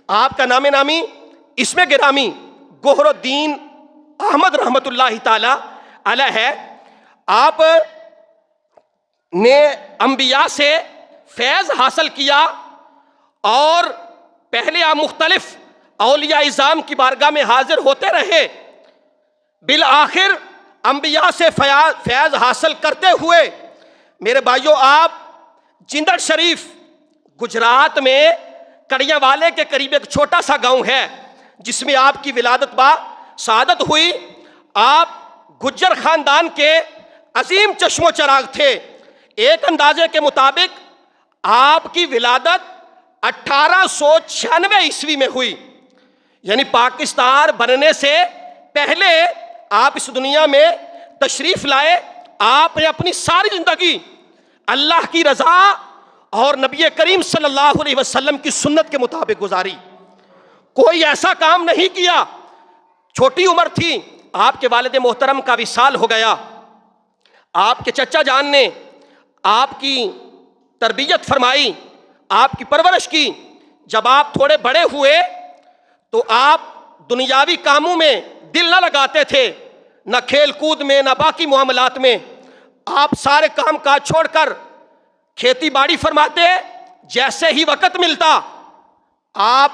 آپ کا نام نامی اسم گرامی گوہر الدین احمد رحمت اللہ تعالی علیہ ہے۔ آپ نے انبیاء سے فیض حاصل کیا اور پہلے آپ مختلف اولیاء اعظام کی بارگاہ میں حاضر ہوتے رہے، بالآخر انبیاء سے فیض حاصل کرتے ہوئے میرے بھائیوں آپ جندر شریف گجرات میں کڑیاں والے کے قریب ایک چھوٹا سا گاؤں ہے جس میں آپ کی ولادت با سعادت ہوئی۔ آپ گجر خاندان کے عظیم چشم و چراغ تھے۔ ایک اندازے کے مطابق آپ کی ولادت 1896 عیسوی میں ہوئی، یعنی پاکستان بننے سے پہلے آپ اس دنیا میں تشریف لائے۔ آپ نے اپنی ساری زندگی اللہ کی رضا اور نبی کریم صلی اللہ علیہ وسلم کی سنت کے مطابق گزاری، کوئی ایسا کام نہیں کیا۔ چھوٹی عمر تھی، آپ کے والد محترم کا وصال ہو گیا۔ آپ کے چچا جان نے آپ کی تربیت فرمائی، آپ کی پرورش کی۔ جب آپ تھوڑے بڑے ہوئے تو آپ دنیاوی کاموں میں دل نہ لگاتے تھے، نہ کھیل کود میں، نہ باقی معاملات میں۔ آپ سارے کام کاج چھوڑ کر کھیتی باڑی فرماتے، جیسے ہی وقت ملتا آپ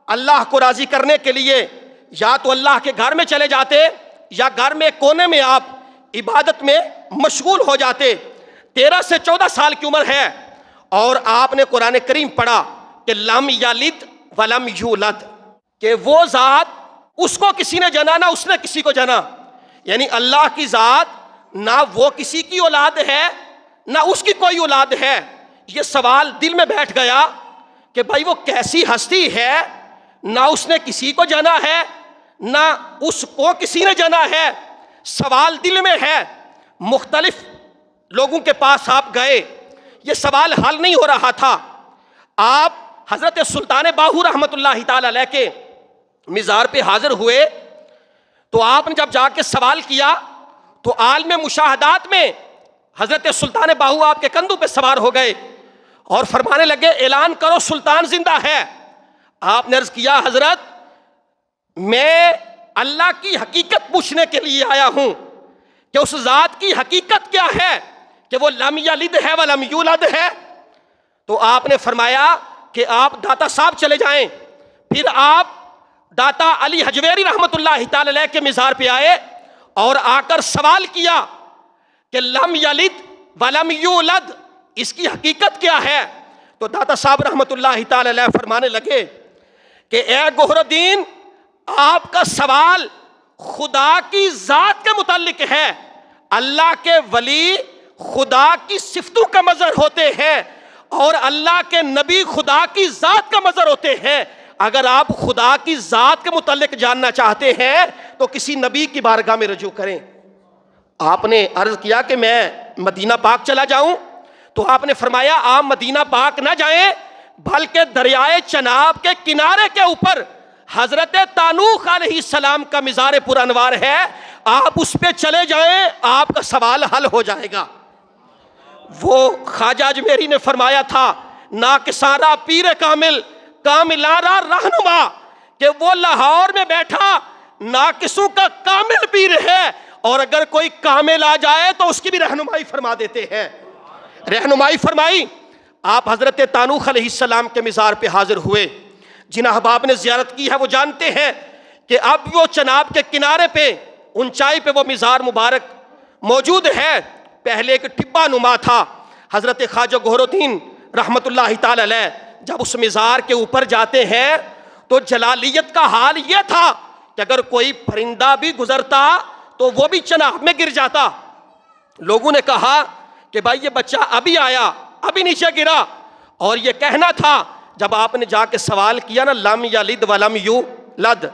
اللہ کو راضی کرنے کے لیے یا تو اللہ کے گھر میں چلے جاتے یا گھر میں کونے میں آپ عبادت میں مشغول ہو جاتے۔ 13 سے 14 سال کی عمر ہے اور آپ نے قرآن کریم پڑھا کہ لم یلد ولم یولد، کہ وہ ذات اس کو کسی نے جنا نہ اس نے کسی کو جنا، یعنی اللہ کی ذات نہ وہ کسی کی اولاد ہے نہ اس کی کوئی اولاد ہے۔ یہ سوال دل میں بیٹھ گیا کہ بھائی وہ کیسی ہستی ہے، نہ اس نے کسی کو جنا ہے نہ اس کو کسی نے جنا ہے۔ سوال دل میں ہے، مختلف لوگوں کے پاس آپ گئے، یہ سوال حل نہیں ہو رہا تھا۔ آپ حضرت سلطان باہو رحمت اللہ تعالی علیہ کے مزار پہ حاضر ہوئے تو آپ نے جب جا کے سوال کیا تو عالم مشاہدات میں حضرت سلطان باہو آپ کے کندھوں پہ سوار ہو گئے اور فرمانے لگے اعلان کرو سلطان زندہ ہے۔ آپ نے عرض کیا حضرت میں اللہ کی حقیقت پوچھنے کے لیے آیا ہوں کہ اس ذات کی حقیقت کیا ہے کہ وہ لم یلد ہے ولم یولد ہے۔ تو آپ نے فرمایا کہ آپ داتا صاحب چلے جائیں۔ پھر آپ داتا علی حجویری رحمت اللہ تعالی علیہ کے مزار پہ آئے اور آ کر سوال کیا کہ لم یلد ولم یولد اس کی حقیقت کیا ہے؟ تو داتا صاحب رحمت اللہ تعالی علیہ فرمانے لگے کہ اے گوہر الدین آپ کا سوال خدا کی ذات کے متعلق ہے۔ اللہ کے ولی خدا کی صفتوں کا مظہر ہوتے ہیں اور اللہ کے نبی خدا کی ذات کا مظہر ہوتے ہیں۔ اگر آپ خدا کی ذات کے متعلق جاننا چاہتے ہیں تو کسی نبی کی بارگاہ میں رجوع کریں۔ آپ نے عرض کیا کہ میں مدینہ پاک چلا جاؤں، تو آپ نے فرمایا آپ مدینہ پاک نہ جائیں بلکہ دریائے چناب کے کنارے کے اوپر حضرت تانوخ علیہ السلام کا مزار پر انوار ہے، آپ اس پہ چلے جائیں، آپ کا سوال حل ہو جائے گا۔ وہ خواجہ اجمیری نے فرمایا تھا ناکسارا پیر کامل کاملارا رہنما، کہ وہ لاہور میں بیٹھا ناقصوں کا کامل پیر ہے اور اگر کوئی کامل آ جائے تو اس کی بھی رہنمائی فرما دیتے ہیں۔ رہنمائی فرمائی۔ آپ حضرت تانوخ علیہ السلام کے مزار پہ حاضر ہوئے۔ جن احباب نے زیارت کی ہے وہ جانتے ہیں کہ اب وہ چناب کے کنارے پہ اونچائی پہ وہ مزار مبارک موجود ہے۔ پہلے ایک ٹبا نما تھا۔ حضرت خواجہ گوہر الدین رحمت اللہ تعالی علیہ جب اس مزار کے اوپر جاتے ہیں تو جلالیت کا حال یہ تھا کہ اگر کوئی پرندہ بھی گزرتا تو وہ بھی چناب میں گر جاتا۔ لوگوں نے کہا کہ بھائی یہ بچہ ابھی آیا ابھی نیچے گرا، اور یہ کہنا تھا جب آپ نے جا کے سوال کیا نا لم یلد ولم یولد،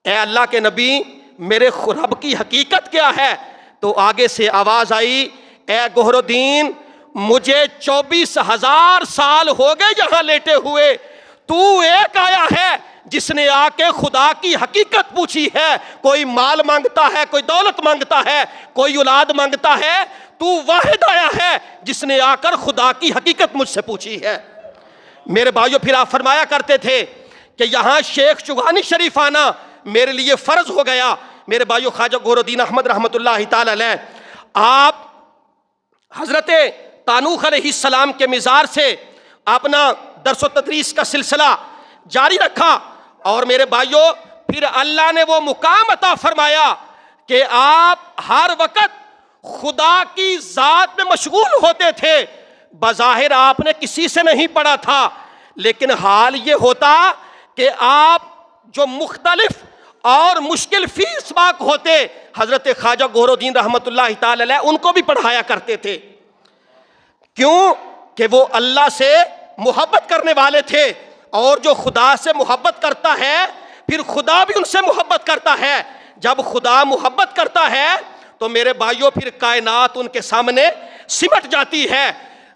اے اللہ کے نبی میرے رب کی حقیقت کیا ہے؟ تو آگے سے آواز آئی اے گوہر الدین مجھے 24,000 سال ہو گئے یہاں لیٹے ہوئے، تو ایک آیا ہے جس نے آ کے خدا کی حقیقت پوچھی ہے۔ کوئی مال مانگتا ہے، کوئی دولت مانگتا ہے، کوئی اولاد مانگتا ہے، تو واحد آیا ہے جس نے آ کر خدا کی حقیقت مجھ سے پوچھی ہے۔ میرے بھائیوں پھر آپ فرمایا کرتے تھے کہ یہاں شیخ چغانی شریف آنا میرے لیے فرض ہو گیا۔ میرے بھائیو، خواجہ گور الدین احمد رحمۃ اللہ تعالی علیہ، آپ حضرت تانوخ علیہ السلام کے مزار سے اپنا درس و تدریس کا سلسلہ جاری رکھا، اور میرے بھائیو پھر اللہ نے وہ مقام عطا فرمایا کہ آپ ہر وقت خدا کی ذات میں مشغول ہوتے تھے۔ بظاہر آپ نے کسی سے نہیں پڑھا تھا، لیکن حال یہ ہوتا کہ آپ جو مختلف اور مشکل فی اسباق ہوتے، حضرت خواجہ گور الدین رحمت اللہ تعالی علیہ ان کو بھی پڑھایا کرتے تھے۔ کیوں؟ کہ وہ اللہ سے محبت کرنے والے تھے، اور جو خدا سے محبت کرتا ہے پھر خدا بھی ان سے محبت کرتا ہے۔ جب خدا محبت کرتا ہے تو میرے بھائیوں پھر کائنات ان کے سامنے سمٹ جاتی ہے۔